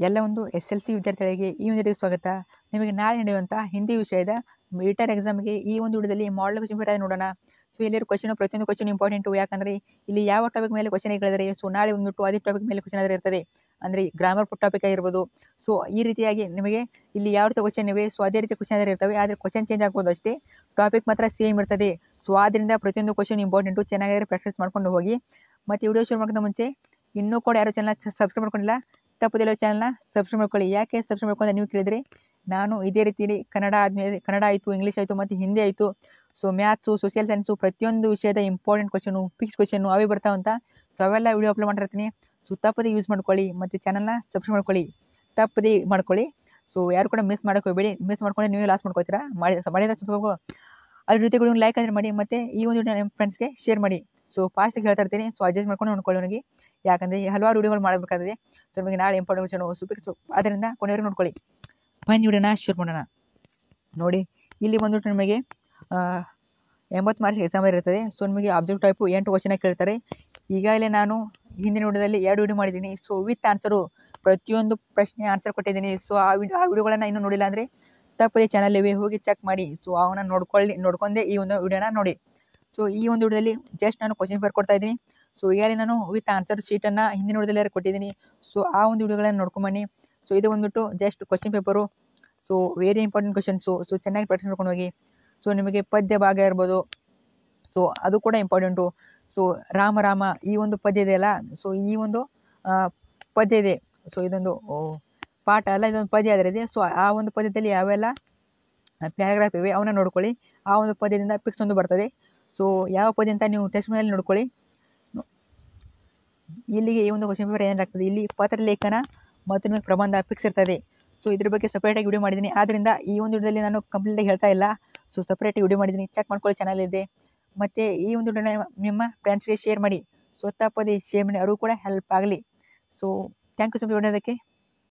ಎಲ್ಲ ಒಂದು SLC ವಿದ್ಯಾರ್ಥಿಗಳಿಗೆ ಈ ಒಂದು ವಿಡಿಯೋಗೆ ಸ್ವಾಗತ. ನಿಮಗೆ ನಾಳೆ ನಡೆಯುವಂಥ ಹಿಂದಿ ವಿಷಯದ ಮಿಲಿಟರಿ ಎಕ್ಸಾಮ್ಗೆ ಈ ಒಂದು ವಿಡಿಯೋದಲ್ಲಿ ಮಾಡಲ್ ಕ್ವಶನ್ ಪೇಪರ್ ನೋಡೋಣ. ಸೊ ಇಲ್ಲಿರೋ ಕ್ವಶನ್ ಪ್ರತಿಯೊಂದು ಕ್ವಶನ್ ಇಂಪಾರ್ಟೆಂಟು. ಯಾಕಂದರೆ ಇಲ್ಲಿ ಯಾವ ಟಾಪಿಕ್ ಮೇಲೆ ಕ್ವಶನ್ ಕೇಳಿದರೆ ಸೊ ನಾಳೆ ಬಂದ್ಬಿಟ್ಟು ಅದೇ ಟಾಪಿಕ್ ಮೇಲೆ ಕ್ವಶನ್ ಆದರೆ ಇರ್ತದೆ. ಅಂದರೆ ಗ್ರಾಮರ್ ಟಾಪಿಕ್ ಆಗಿರ್ಬೋದು. ಸೊ ಈ ರೀತಿಯಾಗಿ ನಿಮಗೆ ಇಲ್ಲಿ ಯಾವ ರೀತಿ ಕ್ವಶನ್ ಇವೆ ಸೊ ಅದೇ ರೀತಿ ಕ್ವಶನ್ ಆದರೆ ಇರ್ತವೆ. ಆದರೆ ಕ್ವಶನ್ ಚೇಂಜ್ ಆಗ್ಬೋದು ಅಷ್ಟೇ, ಟಾಪಿಕ್ ಮಾತ್ರ ಸೇಮ್ ಇರ್ತದೆ. ಸೊ ಆದ್ದರಿಂದ ಪ್ರತಿಯೊಂದು ಕ್ವಶನ್ ಇಂಪಾರ್ಟೆಂಟು. ಚೆನ್ನಾಗಿದ್ರೆ ಪ್ರಾಕ್ಟೀಸ್ ಮಾಡ್ಕೊಂಡು ಹೋಗಿ. ಮತ್ತು ವಿಡಿಯೋ ಶುರು ಮಾಡೋಕ್ಕಿಂತ ಮುಂಚೆ ಇನ್ನೂ ಕೂಡ ಯಾರು ಚಾನಲ್ ಸಬ್ಸ್ಕ್ರೈಬ್ ಮಾಡ್ಕೊಂಡಿಲ್ಲ, ತಪ್ಪದಿಲ್ಲ ಚಾನಲ್ನ ಸಬ್ಸ್ಕ್ರೈಬ್ ಮಾಡ್ಕೊಳ್ಳಿ. ಯಾಕೆ ಸಬ್ಸ್ಕ್ರೈಬ್ ಮಾಡ್ಕೊಂಡು ನೀವು ಕೇಳಿದರೆ ನಾನು ಇದೇ ರೀತಿಯಲ್ಲಿ ಕನ್ನಡ ಆದಮೇಲೆ ಕನ್ನಡ ಆಯಿತು, ಇಂಗ್ಲೀಷ್ ಆಯಿತು ಮತ್ತು ಹಿಂದಿ ಆಯಿತು, ಸೊ ಮ್ಯಾಥ್ಸು, ಸೋಷಿಯಲ್ ಸೈನ್ಸು ಪ್ರತಿಯೊಂದು ವಿಷಯದ ಇಂಪಾರ್ಟೆಂಟ್ ಕ್ವಶನು, ಫಿಕ್ಸ್ ಕ್ವಶನು ಅವೇ ಬರ್ತಾವಂತ. ಸೊ ಅವೆಲ್ಲ ವಿಡಿಯೋ ಅಪ್ಲೋಡ್ ಮಾಡಿರ್ತೀನಿ. ಸೊ ತಪ್ಪದೇ ಯೂಸ್ ಮಾಡ್ಕೊಳ್ಳಿ ಮತ್ತು ಚಾನಲ್ನ ಸಬ್ಸ್ಕ್ರೈಬ್ ಮಾಡ್ಕೊಳ್ಳಿ, ತಪ್ಪದೇ ಮಾಡ್ಕೊಳ್ಳಿ. ಸೊ ಯಾರು ಕೂಡ ಮಿಸ್ ಮಾಡೋಕ್ಕೆ ಹೋಗಬೇಡಿ. ಮಿಸ್ ಮಾಡ್ಕೊಂಡ್ರೆ ನೀವೇ ಲಾಸ್ ಮಾಡ್ಕೊಳ್ತೀರಾ. ಮಾಡಿದ ಸ್ವಲ್ಪ ಅದ್ರ ಜೊತೆಗಳು ಲೈಕ್ ಆದರೆ ಮಾಡಿ ಮತ್ತು ಈ ಒಂದು ವಿಡಿಯೋ ನಿಮ್ಮ ಫ್ರೆಂಡ್ಸ್ಗೆ ಶೇರ್ ಮಾಡಿ. ಸೊ ಫಾಸ್ಟಾಗಿ ಹೇಳ್ತಾ ಇರ್ತೀನಿ. ಸೊ ಅಡ್ಜಸ್ಟ್ ಮಾಡ್ಕೊಂಡು ನೋಡ್ಕೊಳ್ಳಿ ನನಗೆ, ಯಾಕಂದರೆ ಹಲವಾರು ವಿಡಿಯೋಗಳು ಮಾಡಬೇಕಾದ್ರೆ. ಸೊ ನಿಮಗೆ ನಾಳೆ ಇಂಪಾರ್ಟೆಂಟ್ ಕ್ವಶನು ಸೊ ಅದರಿಂದ ಕೊನೆಯವರೆಗೂ ನೋಡ್ಕೊಳ್ಳಿ. ಬನ್ನಿ ವಿಡಿಯೋನ ಶುರು ಮಾಡೋಣ. ನೋಡಿ, ಇಲ್ಲಿ ಬಂದ್ಬಿಟ್ಟು ನಿಮಗೆ 80 ಮಾರ್ಕ್ಸ್ ಎಕ್ಸಾಮ್ ಇರ್ತದೆ. ಸೊ ನಿಮಗೆ ಆಬ್ಜೆಕ್ಟ್ ಟೈಪು 8 ಕ್ವಶನ್ ಕೇಳ್ತಾರೆ. ಈಗಾಗಲೇ ನಾನು ಹಿಂದಿನ ವಿಡಿಯೋದಲ್ಲಿ 2 ವಿಡಿಯೋ ಮಾಡಿದ್ದೀನಿ. ಸೊ ವಿತ್ ಆನ್ಸರು ಪ್ರತಿಯೊಂದು ಪ್ರಶ್ನೆ ಆನ್ಸರ್ ಕೊಟ್ಟಿದ್ದೀನಿ. ಸೊ ಆ ವಿಡಿಯೋಗಳನ್ನು ಇನ್ನೂ ನೋಡಿಲ್ಲ ಅಂದರೆ ತಪ್ಪದೇ ಚಾನಲ್ ಇವೆ, ಹೋಗಿ ಚೆಕ್ ಮಾಡಿ. ಸೊ ಅವನ್ನ ನೋಡ್ಕೊಂಡೇ ಈ ಒಂದು ವಿಡಿಯೋನ ನೋಡಿ. ಸೊ ಈ ಒಂದು ವಿಡಿಯೋದಲ್ಲಿ ಜಸ್ಟ್ ನಾನು ಕ್ವಶನ್ ಪೇಪರ್ ಕೊಡ್ತಾ ಇದ್ದೀನಿ. ಸೊ ಈಗಾಗಲೇ ನಾನು ವಿತ್ ಆನ್ಸರ್ ಶೀಟನ್ನು ಹಿಂದಿನ ವಿಡಿಯೋದಲ್ಲಿ ಕೊಟ್ಟಿದ್ದೀನಿ. ಸೊ ಆ ಒಂದು ವಿಡಿಯೋಗಳನ್ನು ನೋಡ್ಕೊಂಬನ್ನಿ. ಸೊ ಇದು ಬಂದುಬಿಟ್ಟು just question paper. So very important questions. So ಚೆನ್ನಾಗಿ ಪ್ರಾಕ್ಟೀಸ್ ಮಾಡ್ಕೊಂಡು ಹೋಗಿ. ಸೊ ನಿಮಗೆ ಪದ್ಯ ಭಾಗ ಇರ್ಬೋದು, ಸೊ ಅದು ಕೂಡ ಇಂಪಾರ್ಟೆಂಟು. ಸೊ ರಾಮ ರಾಮ ಈ ಒಂದು ಪದ್ಯ ಇದೆಯಲ್ಲ, ಸೊ ಈ ಒಂದು ಪದ್ಯ ಇದೆ. ಸೊ ಇದೊಂದು ಪಾಠ ಅಲ್ಲ, ಇದೊಂದು ಪದ್ಯ ಅದರ ಇದೆ. ಸೊ ಆ ಒಂದು ಪದ್ಯದಲ್ಲಿ ಯಾವೆಲ್ಲ ಪ್ಯಾರಾಗ್ರಾಫ್ ಇವೆ ಅವನ್ನ ನೋಡ್ಕೊಳ್ಳಿ. ಆ ಒಂದು ಪದ್ಯದಿಂದ ಪಿಕ್ಸ್ ಒಂದು ಬರ್ತದೆ. ಸೊ ಯಾವ ಪದ್ಯ ಅಂತ ನೀವು ಟೆಸ್ಟ್ ಮೇಲೆ ನೋಡ್ಕೊಳ್ಳಿ. ಇಲ್ಲಿಗೆ ಈ ಒಂದು ಕ್ವಶನ್ ಪೇಪರ್ ಏನಾಗ್ತದೆ, ಇಲ್ಲಿ ಪತ್ರಲೇಖನ ಮತ್ತು ನಿಮಗೆ ಪ್ರಬಂಧ ಪಿಕ್ಸ್ ಇರ್ತದೆ. ಸೊ ಇದ್ರ ಬಗ್ಗೆ ಸಪ್ರೇಟಾಗಿ ವಿಡಿಯೋ ಮಾಡಿದ್ದೀನಿ. ಆದ್ದರಿಂದ ಈ ಒಂದು ವಿಡಿಯೋದಲ್ಲಿ ನಾನು ಕಂಪ್ಲೀಟಾಗಿ ಹೇಳ್ತಾ ಇಲ್ಲ. ಸೊ ಸಪ್ರೇಟಾಗಿ ವಿಡಿಯೋ ಮಾಡಿದ್ದೀನಿ, ಚೆಕ್ ಮಾಡ್ಕೊಳ್ಳಿ, ಚಾನಲ್ ಇದೆ. ಮತ್ತು ಈ ಒಂದು ವಿಡಿಯೋನ ನಿಮ್ಮ ಫ್ರೆಂಡ್ಸ್ಗೆ ಶೇರ್ ಮಾಡಿ. ಸೊ ತಪ್ಪದೇ ಶೇರ್ ಮಾಡಿ, ಅವರು ಕೂಡ ಹೆಲ್ಪ್ ಆಗಲಿ. So thank you so much ವಿಡಿಯೋದಕ್ಕೆ.